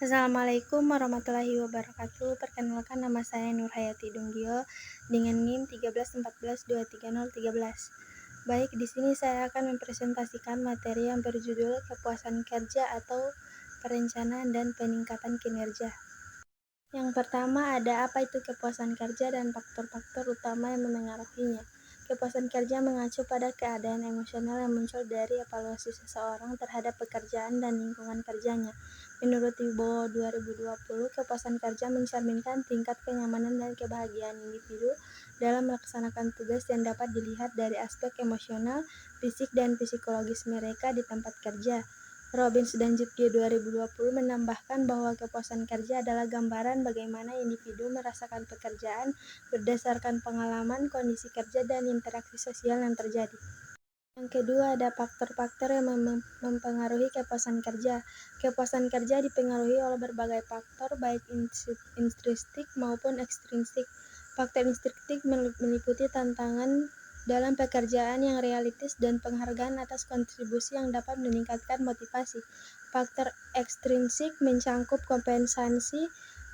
Assalamualaikum warahmatullahi wabarakatuh. Perkenalkan, nama saya Nurhayati Dunggio dengan NIM 1314230013. Baik, di sini saya akan mempresentasikan materi yang berjudul kepuasan kerja atau perencanaan dan peningkatan kinerja. Yang pertama, ada apa itu kepuasan kerja dan faktor-faktor utama yang memengaruhinya. Kepuasan kerja mengacu pada keadaan emosional yang muncul dari evaluasi seseorang terhadap pekerjaan dan lingkungan kerjanya. Menurut Wibowo 2020, kepuasan kerja mencerminkan tingkat kenyamanan dan kebahagiaan individu dalam melaksanakan tugas yang dapat dilihat dari aspek emosional, fisik, dan psikologis mereka di tempat kerja. Robbins dan Jitke 2020 menambahkan bahwa kepuasan kerja adalah gambaran bagaimana individu merasakan pekerjaan berdasarkan pengalaman, kondisi kerja, dan interaksi sosial yang terjadi. Yang kedua, ada faktor-faktor yang mempengaruhi kepuasan kerja. Kepuasan kerja dipengaruhi oleh berbagai faktor, baik intrinsik maupun ekstrinsik. Faktor intrinsik meliputi tantangan dalam pekerjaan yang realistis dan penghargaan atas kontribusi yang dapat meningkatkan motivasi. Faktor ekstrinsik mencakup kompensasi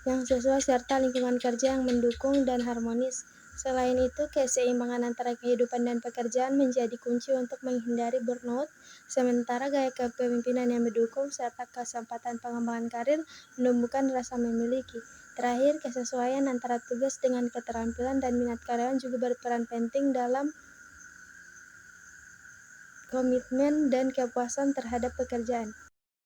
yang sesuai serta lingkungan kerja yang mendukung dan harmonis. Selain itu, keseimbangan antara kehidupan dan pekerjaan menjadi kunci untuk menghindari burnout, sementara gaya kepemimpinan yang mendukung serta kesempatan pengembangan karir menumbuhkan rasa memiliki. Terakhir, kesesuaian antara tugas dengan keterampilan dan minat karyawan juga berperan penting dalam komitmen dan kepuasan terhadap pekerjaan.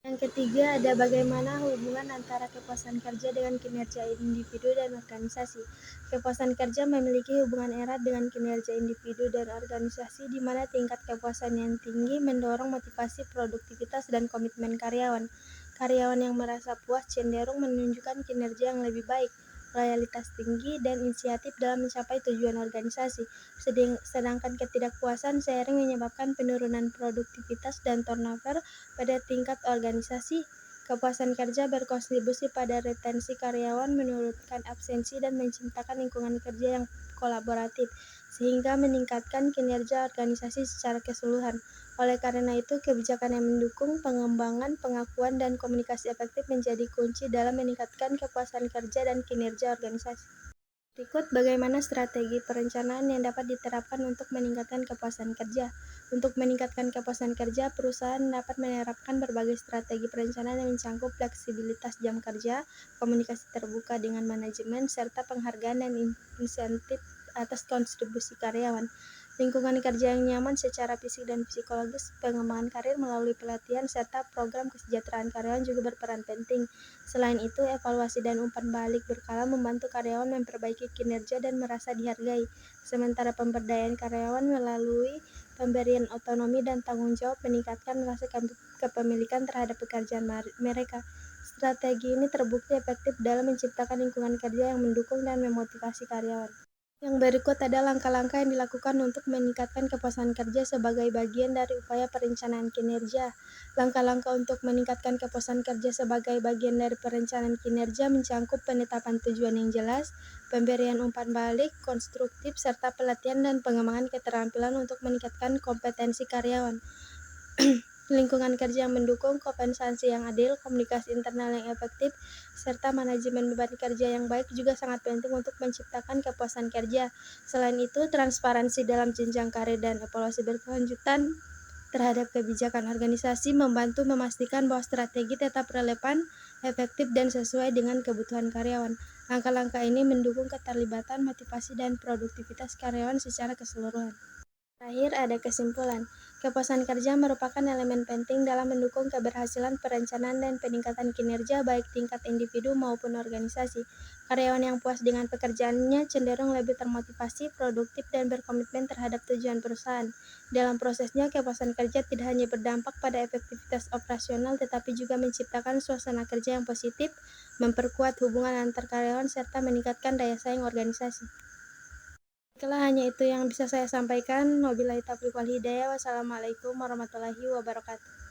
Yang ketiga, ada bagaimana hubungan antara kepuasan kerja dengan kinerja individu dan organisasi. Kepuasan kerja memiliki hubungan erat dengan kinerja individu dan organisasi, di mana tingkat kepuasan yang tinggi mendorong motivasi, produktivitas, dan komitmen karyawan. Karyawan yang merasa puas cenderung menunjukkan kinerja yang lebih baik, loyalitas tinggi, dan inisiatif dalam mencapai tujuan organisasi. Sedangkan ketidakpuasan sering menyebabkan penurunan produktivitas dan turnover pada tingkat organisasi. Kepuasan kerja berkontribusi pada retensi karyawan, menurunkan absensi, dan menciptakan lingkungan kerja yang kolaboratif, sehingga meningkatkan kinerja organisasi secara keseluruhan. Oleh karena itu, kebijakan yang mendukung pengembangan, pengakuan, dan komunikasi efektif menjadi kunci dalam meningkatkan kepuasan kerja dan kinerja organisasi. Berikut bagaimana strategi perencanaan yang dapat diterapkan untuk meningkatkan kepuasan kerja. Untuk meningkatkan kepuasan kerja, perusahaan dapat menerapkan berbagai strategi perencanaan yang mencakup fleksibilitas jam kerja, komunikasi terbuka dengan manajemen, serta penghargaan dan insentif atas kontribusi karyawan. Lingkungan kerja yang nyaman secara fisik dan psikologis, pengembangan karir melalui pelatihan, serta program kesejahteraan karyawan juga berperan penting. Selain itu, evaluasi dan umpan balik berkala membantu karyawan memperbaiki kinerja dan merasa dihargai. Sementara pemberdayaan karyawan melalui pemberian otonomi dan tanggung jawab meningkatkan rasa kepemilikan terhadap pekerjaan mereka. Strategi ini terbukti efektif dalam menciptakan lingkungan kerja yang mendukung dan memotivasi karyawan. Yang berikut ada langkah-langkah yang dilakukan untuk meningkatkan kepuasan kerja sebagai bagian dari upaya perencanaan kinerja. Langkah-langkah untuk meningkatkan kepuasan kerja sebagai bagian dari perencanaan kinerja mencakup penetapan tujuan yang jelas, pemberian umpan balik konstruktif, serta pelatihan dan pengembangan keterampilan untuk meningkatkan kompetensi karyawan. Lingkungan kerja yang mendukung, kompensasi yang adil, komunikasi internal yang efektif, serta manajemen beban kerja yang baik juga sangat penting untuk menciptakan kepuasan kerja. Selain itu, transparansi dalam jenjang karir dan evaluasi berkelanjutan terhadap kebijakan organisasi membantu memastikan bahwa strategi tetap relevan, efektif, dan sesuai dengan kebutuhan karyawan. Langkah-langkah ini mendukung keterlibatan, motivasi, dan produktivitas karyawan secara keseluruhan. Terakhir, ada kesimpulan. Kepuasan kerja merupakan elemen penting dalam mendukung keberhasilan perencanaan dan peningkatan kinerja baik tingkat individu maupun organisasi. Karyawan yang puas dengan pekerjaannya cenderung lebih termotivasi, produktif, dan berkomitmen terhadap tujuan perusahaan. Dalam prosesnya, kepuasan kerja tidak hanya berdampak pada efektivitas operasional tetapi juga menciptakan suasana kerja yang positif, memperkuat hubungan antar karyawan, serta meningkatkan daya saing organisasi. Baiklah, hanya itu yang bisa saya sampaikan. Wabillahi taufiq wal hidayah. Wassalamualaikum warahmatullahi wabarakatuh.